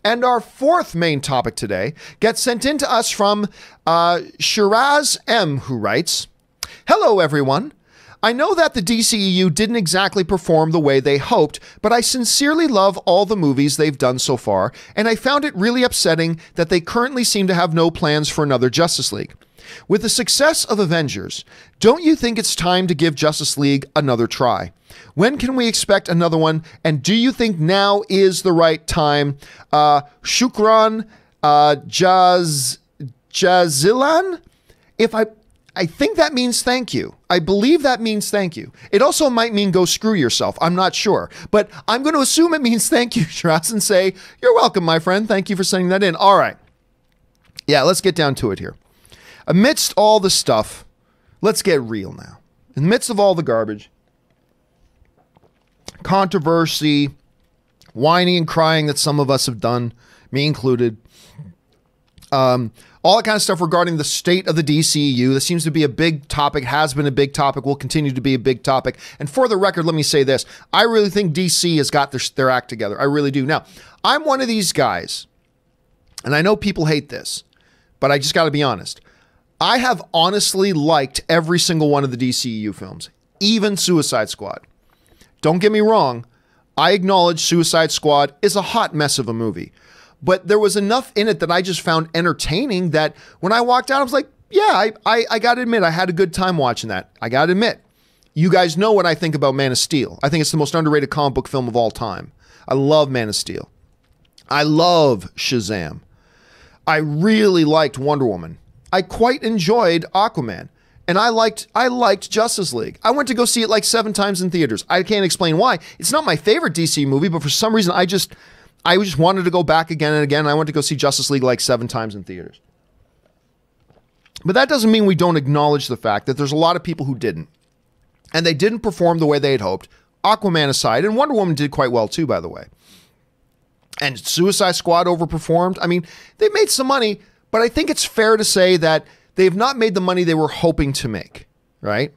And our fourth main topic today gets sent in to us from Shiraz M, who writes, "Hello, everyone. I know that the DCEU didn't exactly perform the way they hoped, but I sincerely love all the movies they've done so far, and I found it really upsetting that they currently seem to have no plans for another Justice League. With the success of Avengers, don't you think it's time to give Justice League another try? When can we expect another one? And do you think now is the right time? Shukran, jazilan? I think that means thank you. I believe that means thank you. It also might mean go screw yourself. I'm not sure. But I'm going to assume it means thank you, Shiraz, and say, you're welcome, my friend. Thank you for sending that in. All right. Yeah, let's get down to it here. Amidst all the stuff, let's get real now. In the midst of all the garbage, controversy, whining and crying that some of us have done, me included, all that kind of stuff regarding the state of the DCEU. This seems to be a big topic, has been a big topic, will continue to be a big topic. And for the record, let me say this. I really think DC has got their act together. I really do. Now, I'm one of these guys, and I know people hate this, but I just got to be honest. I have honestly liked every single one of the DCEU films, even Suicide Squad. Don't get me wrong. I acknowledge Suicide Squad is a hot mess of a movie. But there was enough in it that I just found entertaining that when I walked out, I was like, yeah, I got to admit, I had a good time watching that. I got to admit, you guys know what I think about Man of Steel. I think it's the most underrated comic book film of all time. I love Man of Steel. I love Shazam. I really liked Wonder Woman. I quite enjoyed Aquaman. And I liked Justice League. I went to go see it like 7 times in theaters. I can't explain why. It's not my favorite DC movie, but for some reason, I just wanted to go back again and again. I went to go see Justice League like 7 times in theaters. But that doesn't mean we don't acknowledge the fact that there's a lot of people who didn't. And they didn't perform the way they had hoped. Aquaman aside, and Wonder Woman did quite well too, by the way. And Suicide Squad overperformed. I mean, they made some money, but I think it's fair to say that they've not made the money they were hoping to make, right?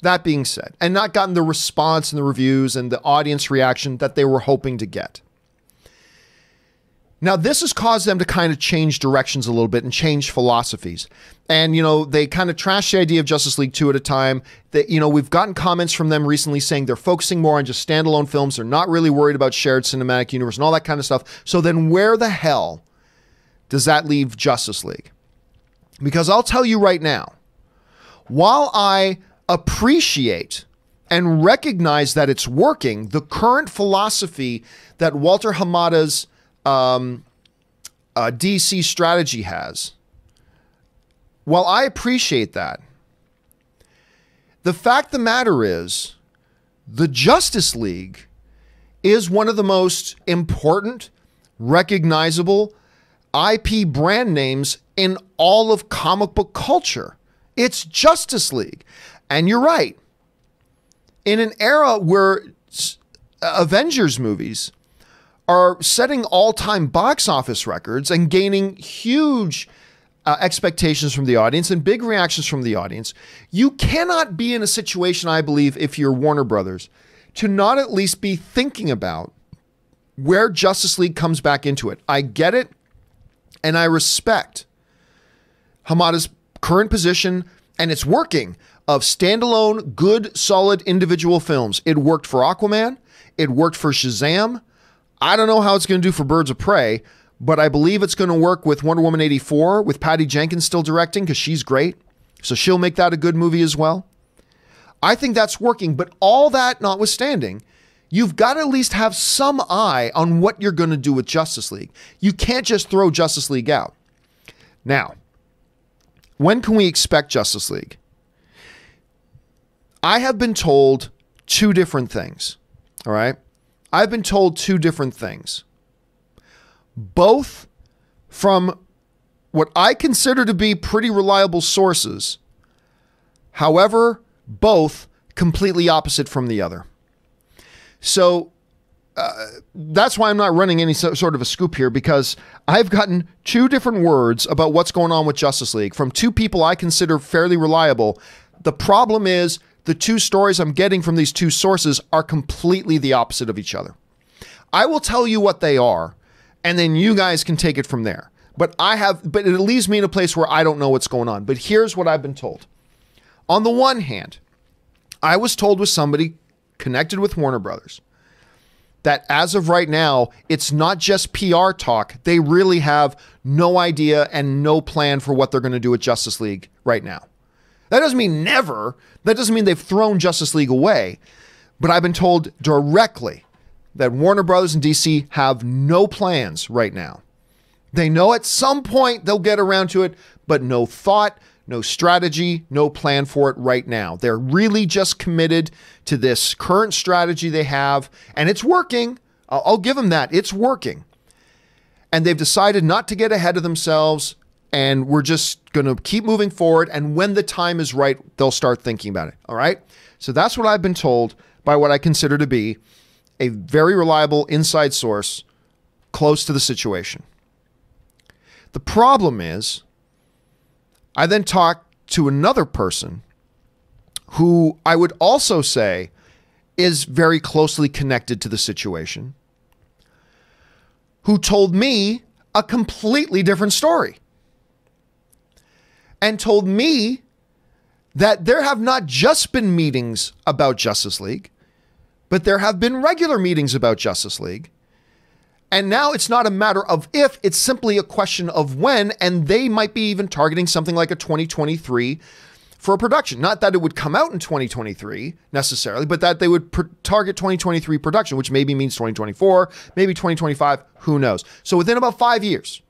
That being said, and not gotten the response and the reviews and the audience reaction that they were hoping to get. Now, this has caused them to kind of change directions a little bit and change philosophies. And, you know, they kind of trashed the idea of Justice League 2 at a time. That, you know, we've gotten comments from them recently saying they're focusing more on just standalone films. They're not really worried about shared cinematic universe and all that kind of stuff. So then where the hell does that leave Justice League? Because I'll tell you right now, while I appreciate and recognize that it's working, the current philosophy that Walter Hamada's DC strategy has, while I appreciate that, the fact of the matter is the Justice League is one of the most important, recognizable IP brand names in all of comic book culture. It's Justice League. And you're right. In an era where Avengers movies are setting all-time box office records and gaining huge expectations from the audience and big reactions from the audience, you cannot be in a situation, I believe, if you're Warner Brothers, to not at least be thinking about where Justice League comes back into it. I get it, and I respect Hamada's current position, and it's working, of standalone, good, solid individual films. It worked for Aquaman. It worked for Shazam. I don't know how it's going to do for Birds of Prey, but I believe it's going to work with Wonder Woman 84, with Patty Jenkins still directing, because she's great. So she'll make that a good movie as well. I think that's working, but all that notwithstanding, you've got to at least have some eye on what you're going to do with Justice League. You can't just throw Justice League out. Now, when can we expect Justice League? I have been told 2 different things, all right? I've been told 2 different things, both from what I consider to be pretty reliable sources. However, both completely opposite from the other. So that's why I'm not running any sort of a scoop here, because I've gotten 2 different words about what's going on with Justice League from 2 people I consider fairly reliable. The problem is the 2 stories I'm getting from these 2 sources are completely the opposite of each other. I will tell you what they are, and then you guys can take it from there. But it leaves me in a place where I don't know what's going on. But here's what I've been told. On the one hand, I was told with somebody connected with Warner Brothers that as of right now, it's not just PR talk. They really have no idea and no plan for what they're going to do with Justice League right now. That doesn't mean never. That doesn't mean they've thrown Justice League away. But I've been told directly that Warner Brothers and DC have no plans right now. They know at some point they'll get around to it, but no thought, no strategy, no plan for it right now. They're really just committed to this current strategy they have, and it's working. I'll give them that. It's working. And they've decided not to get ahead of themselves, and we're just going to keep moving forward, and when the time is right, they'll start thinking about it. All right? So that's what I've been told by what I consider to be a very reliable inside source close to the situation. The problem is, I then talked to another person who I would also say is very closely connected to the situation, who told me a completely different story and told me that there have not just been meetings about Justice League, but there have been regular meetings about Justice League. And now it's not a matter of if, it's simply a question of when, and they might be even targeting something like a 2023 for a production. Not that it would come out in 2023 necessarily, but that they would target 2023 production, which maybe means 2024, maybe 2025, who knows. So within about 5 years,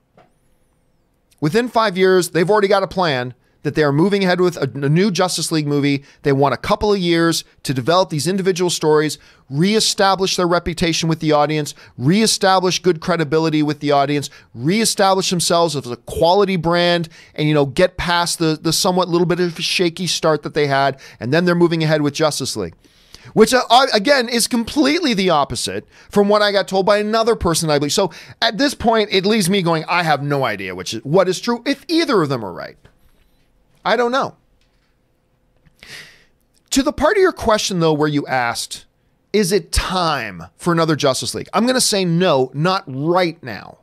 they've already got a plan that they are moving ahead with a new Justice League movie. They want a couple of years to develop these individual stories, reestablish their reputation with the audience, reestablish good credibility with the audience, reestablish themselves as a quality brand, and, you know, get past the somewhat little bit of a shaky start that they had. And then they're moving ahead with Justice League, which again is completely the opposite from what I got told by another person, I believe. So at this point, it leaves me going, I have no idea what is true, if either of them are right. I don't know. To the part of your question, though, where you asked, is it time for another Justice League? I'm going to say no, not right now.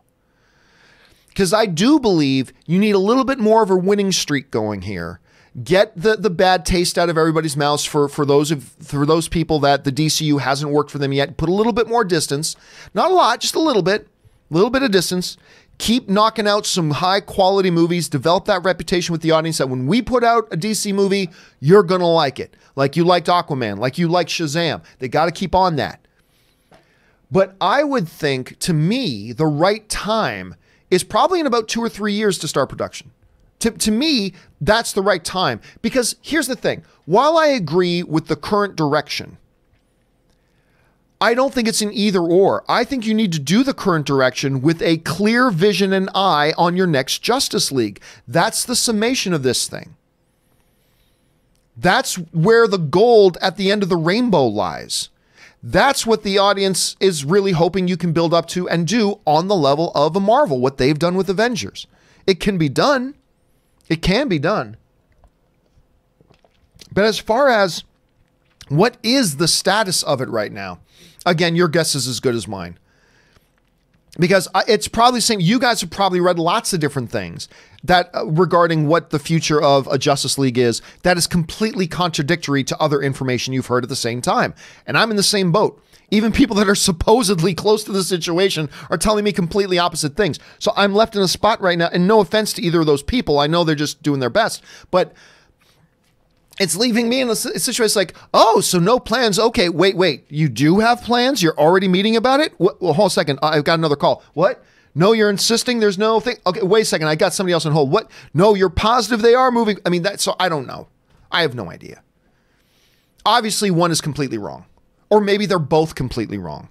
Because I do believe you need a little bit more of a winning streak going here. Get the bad taste out of everybody's mouths for those people that the DCU hasn't worked for them yet. Put a little bit more distance. Not a lot, just a little bit of distance. Keep knocking out some high quality movies, develop that reputation with the audience that when we put out a DC movie, you're going to like it. Like you liked Aquaman, like you liked Shazam. They got to keep on that. But I would think, to me, the right time is probably in about 2 or 3 years to start production. To me, that's the right time. Because here's the thing. While I agree with the current direction, I don't think it's an either or. I think you need to do the current direction with a clear vision and eye on your next Justice League. That's the summation of this thing. That's where the gold at the end of the rainbow lies. That's what the audience is really hoping you can build up to and do on the level of a Marvel, what they've done with Avengers. It can be done. It can be done. But as far as what is the status of it right now, again, your guess is as good as mine. Because it's probably the same. You guys have probably read lots of different things that regarding what the future of a Justice League is that is completely contradictory to other information you've heard at the same time. And I'm in the same boat. Even people that are supposedly close to the situation are telling me completely opposite things. So I'm left in a spot right now, and no offense to either of those people. I know they're just doing their best, but it's leaving me in a situation like, oh, so no plans. Okay, wait. You do have plans? You're already meeting about it? Well, hold on a second. I've got another call. What? No, you're insisting there's no thing? Okay, wait a second. I got somebody else on hold. What? No, you're positive they are moving? I mean, so I don't know. I have no idea. Obviously, one is completely wrong. Or maybe they're both completely wrong.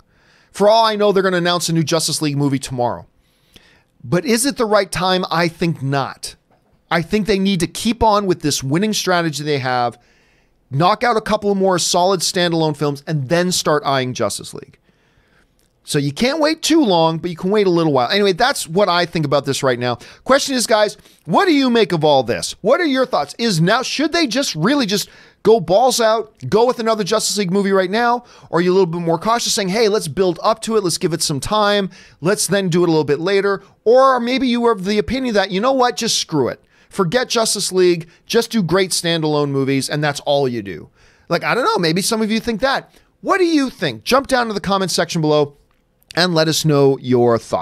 For all I know, they're going to announce a new Justice League movie tomorrow. But is it the right time? I think not. I think they need to keep on with this winning strategy they have, knock out a couple of more solid standalone films, and then start eyeing Justice League. So you can't wait too long, but you can wait a little while. Anyway, that's what I think about this right now. Question is, guys, what do you make of all this? What are your thoughts? Should they just really just go balls out, go with another Justice League movie right now? Or are you a little bit more cautious saying, hey, let's build up to it. Let's give it some time. Let's then do it a little bit later. Or maybe you are of the opinion that, you know what, just screw it. Forget Justice League, just do great standalone movies, and that's all you do. Like, I don't know, maybe some of you think that. What do you think? Jump down to the comment section below and let us know your thoughts.